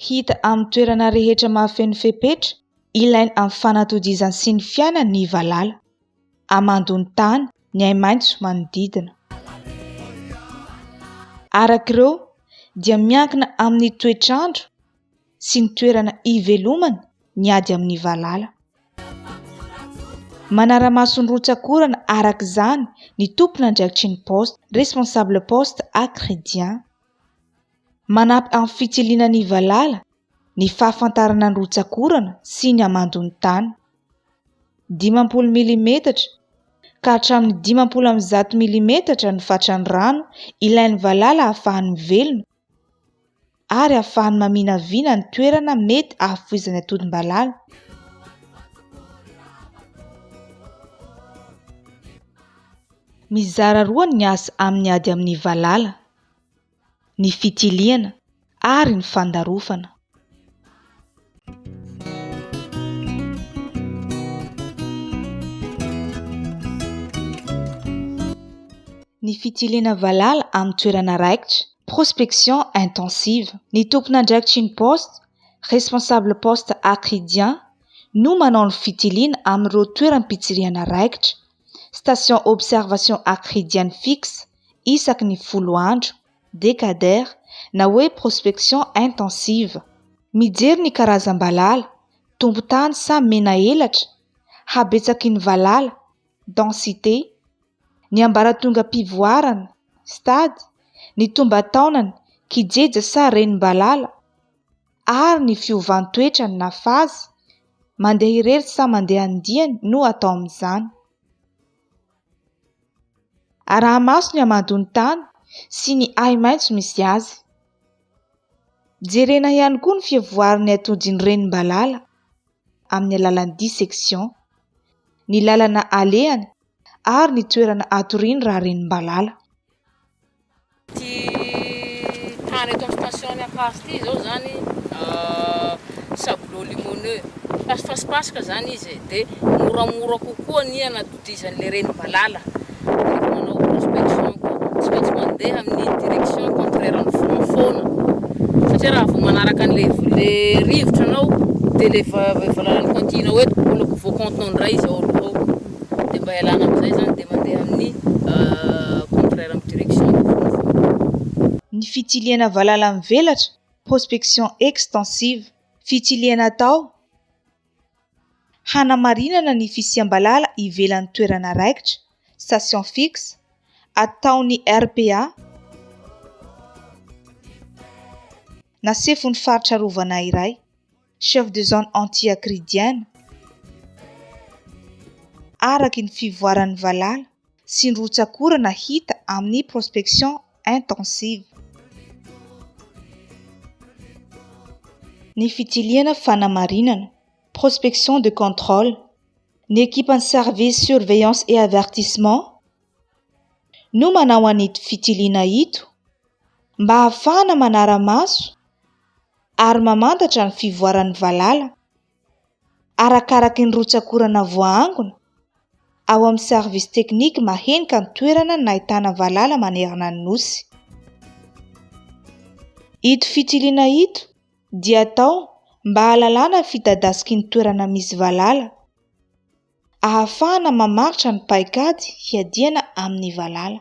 Hita amin'ny toerana rehetra mahafeno fepetra, ilaina amin'ny fanatodizany sy ny fiainany ny valala. Amandony tany, ny hay-maitso manodidina. Arak'ireo dia miankina amin'ny toetrandro sy ny toerana ivelomany ny ady amin'ny valala. Manara-maso ny rotsakorana arak'izany ny tompon'andraikitry ny poste, responsable poste akridien. Manampy amin'ny fitiliana ny valala ny fahafantarana ny rotsakorana sy ny amandony tany. 50 mm ka hatramin'ny 50 mm ny fatran'ny rano ilain'ny valala ahafahany mivelona ary ahafahany maminavina ny toerana mety ahafoizany atody-mbalala. Mizara roa ny asa amin'ny ady amin'ny valala: ny fitiliana ary ny fandarofana. Ny fitiliana valala amin'ny toerana raikitra, prospection intensive. Ny tompon'andraikitry ny poste, responsable poste akridien no manao ny fitiliana amin'ireo toeram-pitsirihana raikitra, station observation acridienne fixe isaky ny 10 andro, décadaire na hoe prospection intensive. Mijery ny karazam-balala, tompo-tany sa mena elatra, habetsaky ny valala, densité, ny ambaratonga mpivoarana, stade, ny tomba-taonany, kijeja sa renim-balala, ary ny fiovantoetrany na fazy, mandeha irery sa mandeha andiany no atao amin'izany. Araha-maso ny amandony tany sy ny hay-maitso misy azy. Jerena ihany koa ny fivoaran'ny atodin'ny renim-balala amin'ny alalan'ny dissection, ny lalana alehany ary ny toerana atoriany raha renim-balala. Ty tany eto amin'ny station Akasy ty zao zany sablon limoneux, fasipasipasika zany izy dia moramora kokoa ny anatodizan'le renim-balala. Manao prospection koa tsy maintsy mandeha amin'ny direction contraire ny foana, satria raha vao manaraka an'le rivotra anao dia le valalany continue eto mbola voacontinao indray izy ao aloha ao, dia mba ialana amin'izay zany dia mandeha amin'ny contraire amin'ny direction. Ny fitiliana valala mivelatra, prospection extensive. Fitiliana atao hanamarinana ny fisiam-balala ivelan'ny toerana raikitra, station fixe, ataony RPA na sefon'ny faritra rovana iray, chef de zone anti-acridienne, araky ny fivoaran'ny valala sy ny rotsakorana hita amin'ny prospection intensive. Ny fitiliana fanamarinana, prospection de contrôle. Ny équipe service surveillance et avertissement no manao an'ito fitiliana ito mba ahafahana manara-maso ary mamantatra ny fivoaran'ny valala arakaraky ny rotsakorana voaangona ao amin'ny service technique mahenika ny toerana nahitana valala manerana ny nosy. Ito fitiliana ito dia atao mba hahalalana fitadasiky ny toerana misy valala, ahafahana mamaritra ny paikady hiadiana amin'ny valala.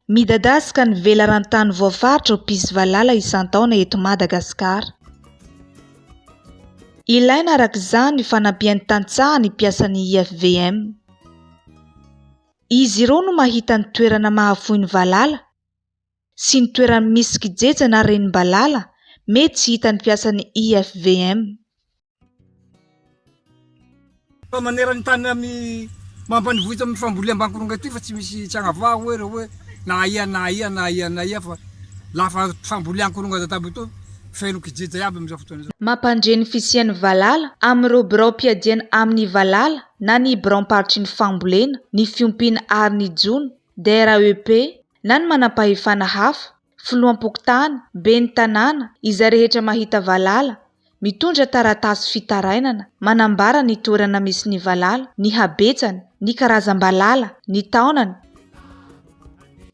Midadasika ny velarantany voafaritra ho mpisy valala isan-taona eto Madagasikara. Ilaina arak'izany ny fanampian'ny tantsaha ny mpiasan'ny IFVM. Izy ireo no mahita ny toerana mahafoy ny valala sy ny toerana misy kijeja na renim-balala mety tsy hitan'ny mpiasan'ny IFVM. Fa manerany tany amin'ny mampanivohitra amin'ny famboly ambanikononga ty fa tsy misy tsagnavà hoe reo hoe na ia fa lafa famboly ankononga databo to feno kijeja iaby amin'izao fotoana izao. Mampandre ny fisian'ny valala amin'ireo birao mpiadiana amin'ny valala na ny birao miparitry ny fambolena, ny fiompiana ary ny jono, DREP na ny manam-pahefana hafa, filoam-pokotany, ben'ny tanàna, izay rehetra mahita valala, mitondra taratasy fitarainana, manambara ny toerana misy ny valala, ny habetsany, ny karazam-balala, ny taonany,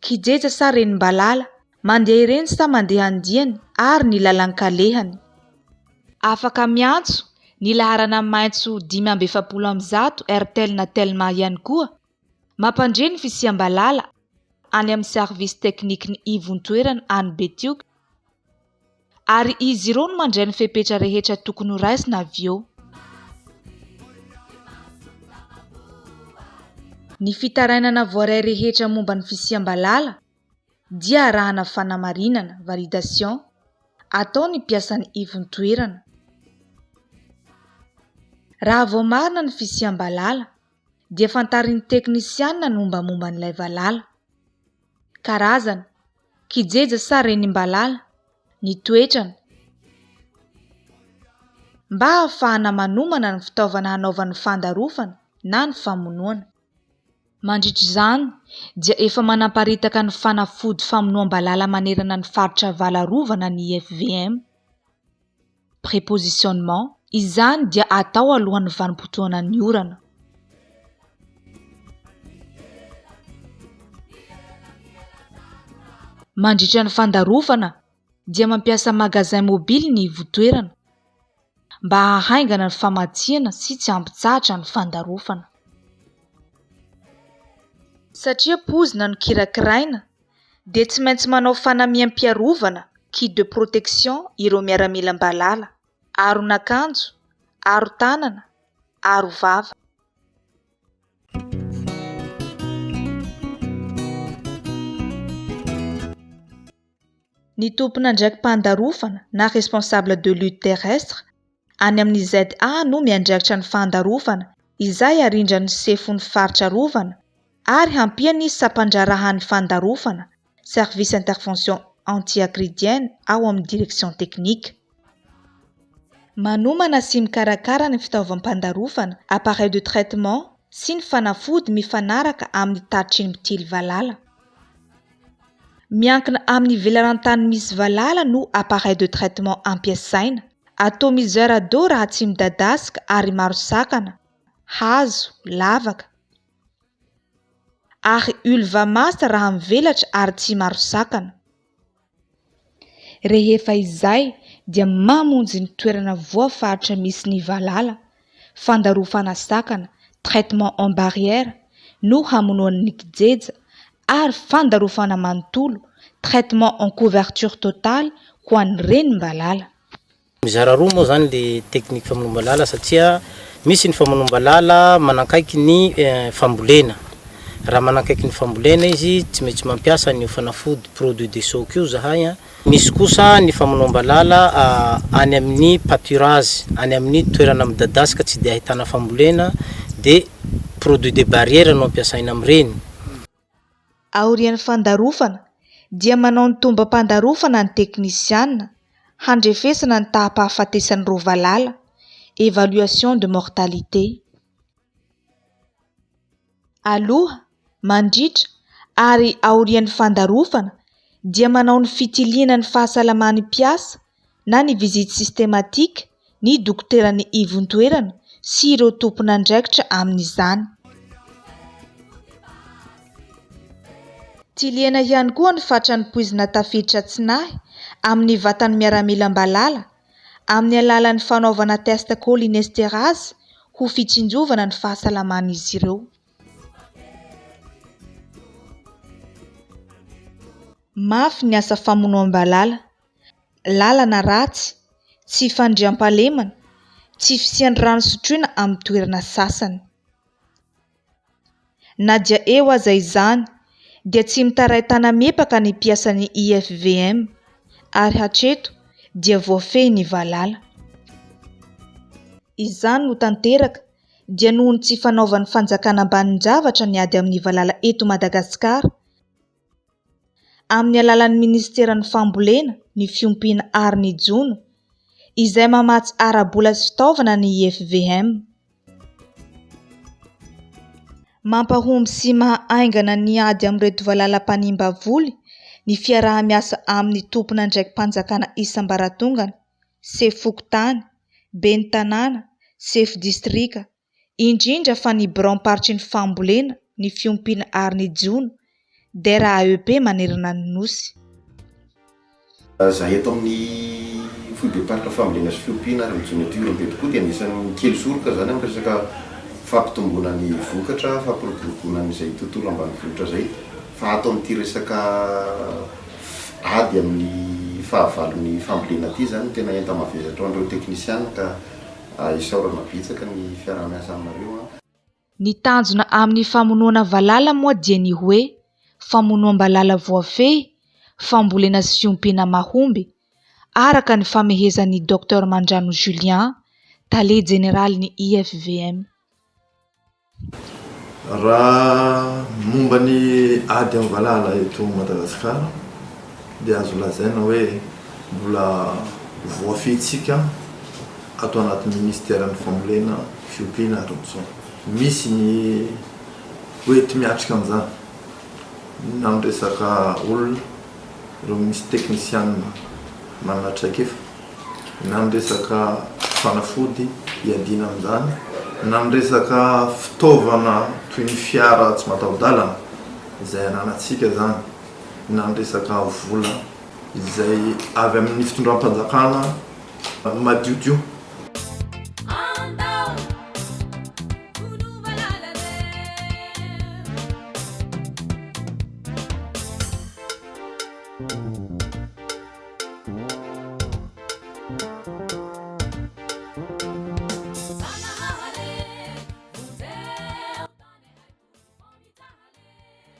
kijeja sa renim-balala, mandeha ireny sa mandeha andiany ary ny lalan-kalehany. Afaka miantso ny laharana maitso 570 airtel na telma ihany koa mampandre ny fisiam-balala any amin'ny service tekniky ny ivon-toerana any Betioka, ary izy ireo no mandray ny fepetra rehetra tokony ho raisina avy eo. Ny fitarainana voaray rehetra momba ny fisiam-balala dia arahana fanamarinana validation atao ny mpiasan'ny ivon-toerana. Raha vao marina ny fisiam-balala dia fantarin'ny teknisianina ny mombamomba n'ilay valala, karazana, kijeja sa renim-balala, ny toetrany, mba ahafahana manomana ny fitaovana hanaovan'ny fandarofana na ny famonoana. Mandritra izany dia efa manamparitaka ny fanafody famonoam-balala manerana ny faritra Valarovana ny IFVM. Prépositionnement, izany dia atao alohan'ny vanim-potoana ny orana. Mandritra ny fandarofana dia mampiasa magazin mobily ny ivotoerana mba hahaingana ny famatsiana sy tsy hampitsahatra ny fandarofana. Satria pozina no kirakiraina dia tsy maintsy manao fanamiam-piarovana kit de protection ireo miaramilam-balala, aron'akanjo, aro-tanana, aro-vava. Ny tompona ndraiky mpandarofana na responsable de lutte terrestre any amin'ny ZA no miandraikitra ny fandarofana izay arindra ny sefon'ny faritra rovana ary hampiany sampandrarahan'ny fandarofana service intervention anti-acridienne ao amin'ny direction technique. Manomana sy mikarakara ny fitaovam-pandarofana, appareil de traitement sy ny fanafody mifanaraka amin'ny tatitry ny mitily valala. Miankina amin'ny velaran-tany misy valala no appareil de traitement ampiasaina, atomiseur d'eau raha tsy midadasika ary maro sakana, hazo, lavaka, ary ulvamasta raha mivelatra ary tsy maro sakana. Rehefa izay dia mamonjy ny toerana voafaritra misy ny valala, fandarofana sakana, traitement en barrière no hamonoan'ny kijeja, ary fandarofana manontolo, traitement en couverture totale ho an'ny renim-balala. Mizara roa moa zany le teknika famonom-balala satria misy ny famonom-balala manakaiky ny fambolena. Raha manakaiky ny fambolena izy tsy maintsy mampiasa ny fanafody produit de soc io zahay. Misy kosa ny famonom-balala any amin'ny pâturage, any amin'ny toerana midadasika tsy dia ahitana fambolena de produit de barrière no ampiasaina amin'ireny. Aorian'ny fandarofana dia manao ny tombam-pandarofana ny teknisianina, handrefesana ny tahapahafatesan'ny roa valala, évaluation de mortalité. Aloha, mandritra ary aorian'ny fandarofana dia manao ny fitiliana ny fahasalaman'ny mpiasa na ny visite systématique ny dokoteran'ny ivon-toerana sy ireo tompona andraikitra amin'izany. Tiliana ihany koa ny fatran'ny poizina tafiditra tsinahy amin'ny vatan'ny miaramilam-balala amin'ny alalan'ny fanaovana test cholinesterase ho fitsinjovana ny fahasalaman'izy ireo. Mafy ny asa famonoam-balala, lalana ratsy, tsy fandriam-pahalemana, tsy fisian'ny rano sotroina amin'ny toerana sasany. Na dia eo aza izany dia tsy mitaray tanamepaka ny mpiasan'ny IFVM ary hatreto dia voafehy ny valala. Izany no tanteraka dia noho ny tsy fanaovan'ny fanjakana ambanin-javatra ny ady amin'ny valala eto Madagasikara amin'ny alalan'ny ministeran'ny fambolena ny fiompiana ary ny jono izay mamatsy ara-bola sy fitaovana ny IFVM. Mampahomby sy mahaingana ny ady amin'ireto valalam-panimba voly ny fiaraha-miasa amin'ny tompona ndraiky mpanjakana isam-baratongana, sefy fokontany, ben'ny tanàna, sefy distrika, indrindra fa ny braon-paritry ny fambolena, ny fiompiana ary ny jono, dera AEP manerana ny nosy. Zahay eto amin'ny foibe-paritra fambolena sy fiompiana ary mijony ety tokoa dia anisan'ny kely soroka zany amin'ny resaka fampitomboana ny vokatra, fampiroboroboana n'izay tontolo ambanivohitra zay. Fa ato amin'ity resaka ady amin'ny fahavalon'ny fambolena ity zany tena enta-mavesatra ho an'ireo teknisiana ka isaorana betsaka ny fiaraha-miasa aminareo. Ny tanjona amin'ny famonoana valala moa dia ny hoe famonoam-balala voafehy, fambolena sy fiompiana mahomby, araka ny famehezan'ny Dr Mandrano Julien, tale jeneraly ny IFVM. Raha momba ny ady amin'ny valala eto Madagasikara dia azo lazaina hoe mbola voafehitsika ato anatin'ny ministèren'ny fambolena, fiompiana ary ny zao. Misy ny hoety miatrika an'izany na amin'ny resaka olona, ireo misy teknisianina manatraikefa, na amin'ny resaka fanafody hiadiana amin'izany, na amin'ny resaka fitaovana toy ny fiara tsy mataho-dalana izay ananantsika zany, na amin'ny resaka vola izay avy amin'ny fitondram-panjakana madiodio.